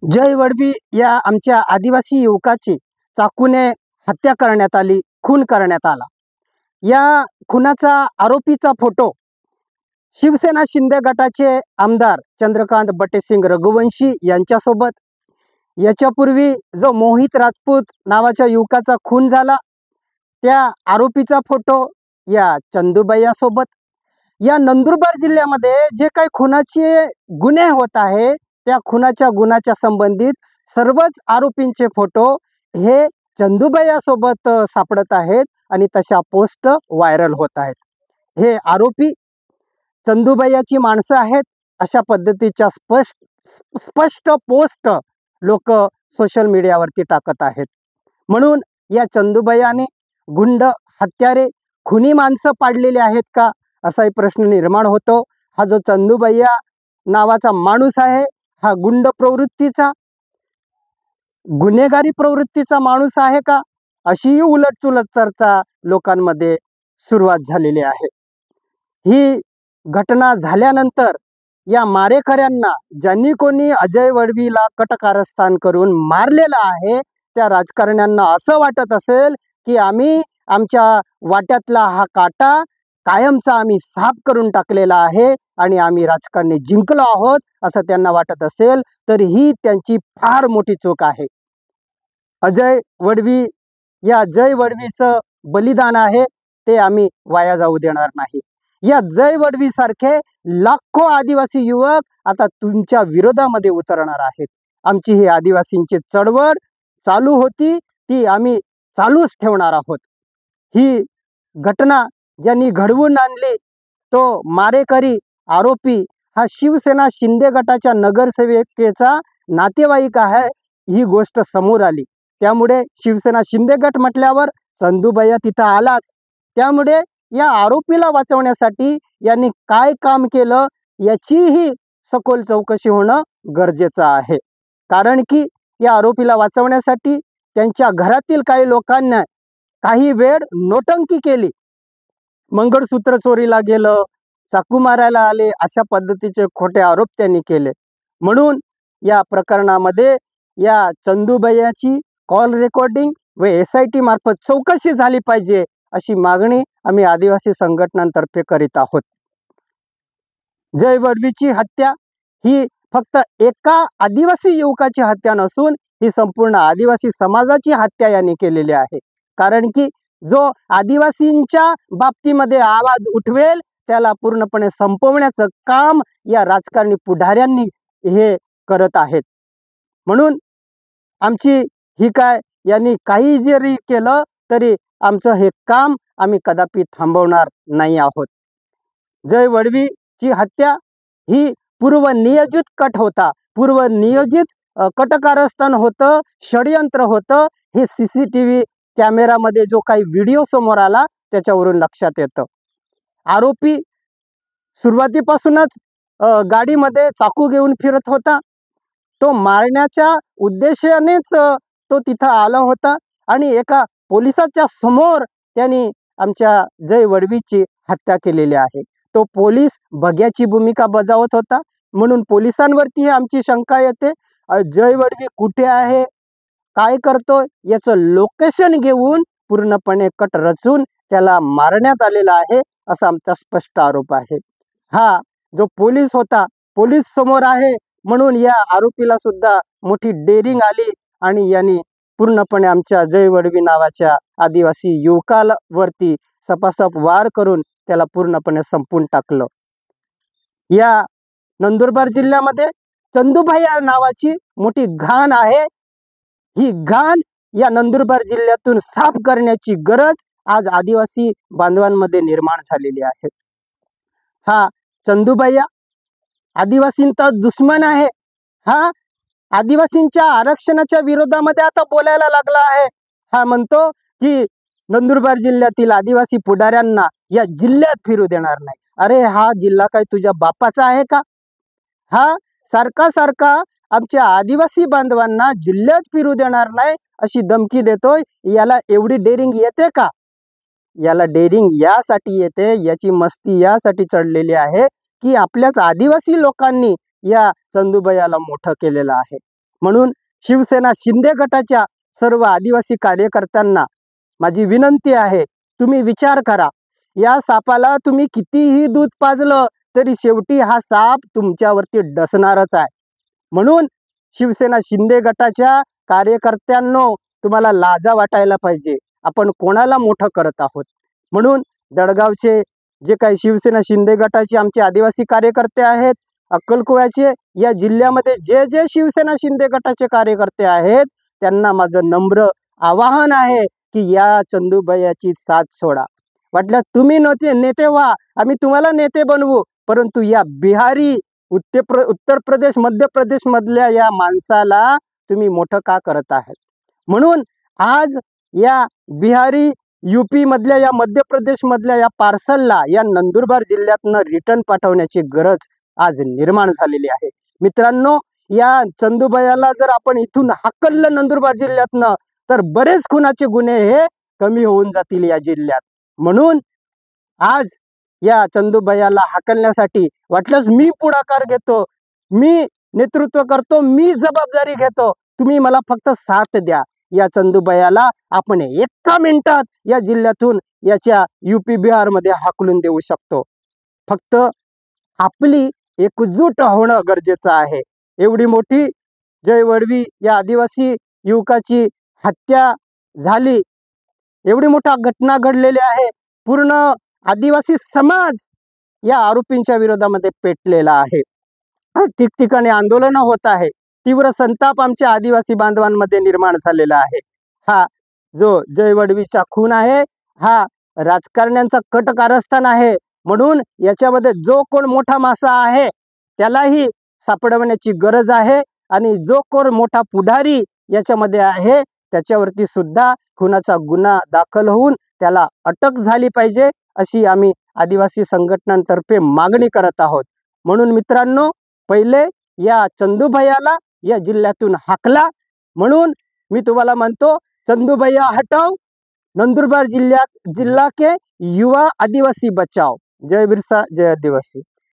जय वडवी या आमच्या आदिवासी युवकाची चाकूने हत्या करण्यात आली, खून करण्यात आला। या खुनाचा आरोपीचा फोटो शिवसेना शिंदे गटाचे आमदार चंद्रकांत बटेसिंग रघुवंशी यांच्यासोबत, याच्यापूर्वी जो मोहित राजपूत नावाच्या युवकाचा खून झाला त्या आरोपीचा फोटो या चंदूबाईसोबत, या नंदुरबार जिल्ह्यामध्ये जे काही खुनाचे गुन्हे होत आहे त्या खुनाच्या गुन्ह्याच्या संबंधित सर्वच आरोपींचे फोटो हे चंदूबाईसोबत सापडत आहेत आणि तशा पोस्ट व्हायरल होत आहेत। हे आरोपी चंदूबाईची माणसं आहेत अशा पद्धतीच्या स्पष्ट पोस्ट लोक सोशल मीडियावरती टाकत आहेत। म्हणून या चंदूबाईने गुंड, हत्यारे, खुनी माणसं पाडलेले आहेत का असाही प्रश्न निर्माण होतो। हा जो चंदूबाई नावाचा माणूस आहे हा गुंड प्रवृत्तीचा, गुन्हेगारी प्रवृत्तीचा माणूस आहे का, अशी उलटसुलट चर्चा लोकांमध्ये सुरुवात झालेली आहे। ही घटना झाल्यानंतर या मारेकऱ्यांना, ज्यांनी कोणी अजय वडवीला कटकारस्थान करून मारलेलं आहे, त्या राजकारण्यांना असं वाटत असेल की आम्ही आमच्या वाट्यातला हा काटा कायमचा आम्ही साफ करून टाकलेला आहे आणि आम्ही राजकारणी जिंकलो आहोत असं त्यांना वाटत असेल तर ही त्यांची फार मोठी चूक आहे। अजय वडवी या जय वडवीचं बलिदान आहे ते आम्ही वाया जाऊ देणार नाही। या जय वडवी सारखे लाखो आदिवासी युवक आता तुमच्या विरोधामध्ये उतरणार आहेत। आमची ही आदिवासींची चळवळ चालू होती ती आम्ही चालूच ठेवणार आहोत। ही घटना ज्यांनी घडवून आणली तो मारेकरी आरोपी हा शिवसेना शिंदे गटाच्या नगरसेविकेचा नातेवाईक आहे, ही गोष्ट समोर आली। त्यामुळे शिवसेना शिंदे गट म्हटल्यावर चंदूबाई तिथं आलाच। त्यामुळे या आरोपीला वाचवण्यासाठी यांनी काय काम केलं याचीही सखोल चौकशी होणं गरजेचं आहे। कारण की या आरोपीला वाचवण्यासाठी त्यांच्या घरातील काही लोकांना काही वेळ नोटंकी केली, मंगळसूत्र चोरीला गेलं, चाकू मारायला आले, अशा पद्धतीचे खोटे आरोप त्यांनी केले। म्हणून या प्रकरणामध्ये या चंदूबाईची कॉल रेकॉर्डिंग व SIT मार्फत चौकशी झाली पाहिजे अशी मागणी आम्ही आदिवासी संघटनांतर्फे करीत आहोत। जय वडवीची हत्या ही फक्त एका आदिवासी युवकाची हत्या नसून ही संपूर्ण आदिवासी समाजाची हत्या यांनी केलेली आहे। कारण की जो आदिवासींच्या बाबतीमध्ये आवाज उठवेल त्याला पूर्णपणे संपवण्याचं काम या राजकारणी पुढाऱ्यांनी हे करत आहेत। म्हणून आमची ही काय यांनी काही जरी केलं तरी आमचं हे काम आम्ही कदापि थांबवणार नाही आहोत। जय वडवीची हत्या ही पूर्वनियोजित कट होता, पूर्वनियोजित कटकारस्थान होतं, षडयंत्र होतं। हे CCTV कॅमेरामध्ये जो काही व्हिडिओ समोर आला त्याच्यावरून लक्षात येतं। आरोपी सुरुवातीपासूनच गाडीमध्ये चाकू घेऊन फिरत होता, तो मारण्याच्या उद्देशानेच तो तिथं आला होता आणि एका पोलिसाच्या समोर त्यांनी आमच्या जय वडवीची हत्या केलेली आहे। तो पोलीस बघ्याची भूमिका बजावत होता म्हणून पोलिसांवरती आमची शंका येते। जय वडवी कुठे आहे, काय करतोय याचं लोकेशन घेऊन पूर्णपणे कट रचून त्याला मारण्यात आलेला आहे असा आमचा स्पष्ट आरोप आहे। हा जो पोलीस होता, पोलीस समोर आहे म्हणून या आरोपीला सुद्धा मोठी डेअरिंग आली आणि यांनी पूर्णपणे आमच्या जय वडवी नावाच्या आदिवासी युवकाला वरती सपासप वार करून त्याला पूर्णपणे संपून टाकलं। या नंदुरबार जिल्ह्यामध्ये चंदूबाई नावाची मोठी घाण आहे। ही घाण या नंदुरबार जिल्ह्यातून साफ करण्याची गरज आज आदिवासी बांधवांमध्ये निर्माण झालेली आहे। हा चंदूबाई आदिवासींचा दुश्मन आहे। हा आदिवासींच्या आरक्षणाच्या विरोधामध्ये आता बोलायला लागला आहे। हा म्हणतो की नंदुरबार जिल्ह्यातील आदिवासी पुढाऱ्यांना या जिल्ह्यात फिरू देणार नाही। अरे हा जिल्हा काय तुझ्या बापाचा आहे का? हा सारखा आमच्या आदिवासी बांधवांना जिल्ह्यात फिरू देणार नाही अशी धमकी देतोय। याला एवढी डेअरिंग येते का? याला डेअरिंग यासाठी येते, याची मस्ती यासाठी चढलेली आहे की आपल्याच आदिवासी लोकांनी या चंदूबाईला मोठं केलेलं आहे। म्हणून शिवसेना शिंदे गटाच्या सर्व आदिवासी कार्यकर्त्यांना माझी विनंती आहे, तुम्ही विचार करा. या सापाला तुम्ही कितीही दूध पाजलं तरी शेवटी हा साप तुमच्यावरती डसणारच आहे. म्हणून शिवसेना शिंदे गटाच्या कार्यकर्त्यांनो, तुम्हाला लाजा वाटायला पाहिजे. आपण कोणाला मोठं करत आहोत? म्हणून दडगावचे जे काही शिवसेना शिंदे गटाचे आमचे आदिवासी कार्यकर्ते आहेत, अक्कलकुव्याचे, या जिल्ह्यामध्ये जे जे शिवसेना शिंदे गटाचे कार्यकर्ते आहेत, त्यांना माझं नम्र आवाहन आहे की या चंदूभैयाची साथ सोडा. वाटल्यास तुम्ही नेते व्हा, आम्ही तुम्हाला नेते बनवू, परंतु या बिहारी, उत्तर प्रदेश, मध्य प्रदेश मधल्या या माणसाला तुम्ही मोठं का करत आहात? म्हणून आज या बिहारी, यूपी मधल्या, या मध्य प्रदेश मधल्या या पार्सलला या नंदुरबार जिल्ह्यातनं रिटर्न पाठवण्याची गरज आज निर्माण झालेली आहे. मित्रांनो, या चंदूभैयाला जर आपण इथून हाकललं नंदुरबार जिल्ह्यातनं, तर बरेच खुनाचे गुन्हे हे कमी होऊन जातील या जिल्ह्यात. म्हणून आज या चंदूभैयाला हाकलण्यासाठी वाटलंच मी पुढाकार घेतो, मी नेतृत्व करतो, मी जबाबदारी घेतो, तुम्ही मला फक्त साथ द्या. या चंदूभैयाला आपण एका मिनिटात या जिल्ह्यातून याच्या यूपी बिहार मध्ये हाकलून देऊ शकतो. फक्त आपली एकजूट होणं गरजेचं आहे. एवढी मोठी जय वडवी या आदिवासी युवकाची हत्या झाली, एवढी मोठा घटना घडलेली आहे. पूर्ण आदिवासी समाज या आरोपींच्या विरोधामध्ये पेटलेला आहे. ठिकठिकाणी आंदोलन होत आहे. तीव्र संताप आमच्या आदिवासी बांधवांमध्ये निर्माण झालेला आहे. हा जो जय वडवीचा खून आहे, हा राजकारण्यांचा कट कारस्थान आहे. म्हणून याच्यामध्ये जो कोण मोठा मासा आहे त्यालाही सापडवण्याची गरज आहे, आणि जो कोण मोठा पुढारी याच्यामध्ये आहे त्याच्यावरती सुद्धा खुनाचा गुन्हा दाखल होऊन त्याला अटक झाली पाहिजे, अशी आम्ही आदिवासी संघटनांतर्फे मागणी करत आहोत. म्हणून मित्रांनो, पहिले या चंदूभैयाला या जिल्ह्यातून हाकला. म्हणून मी तुम्हाला म्हणतो, चंदूभैया हटाओ, नंदुरबार जिल्हा के युवा आदिवासी बचाओ. जय बिरसा, जय आदिवासी.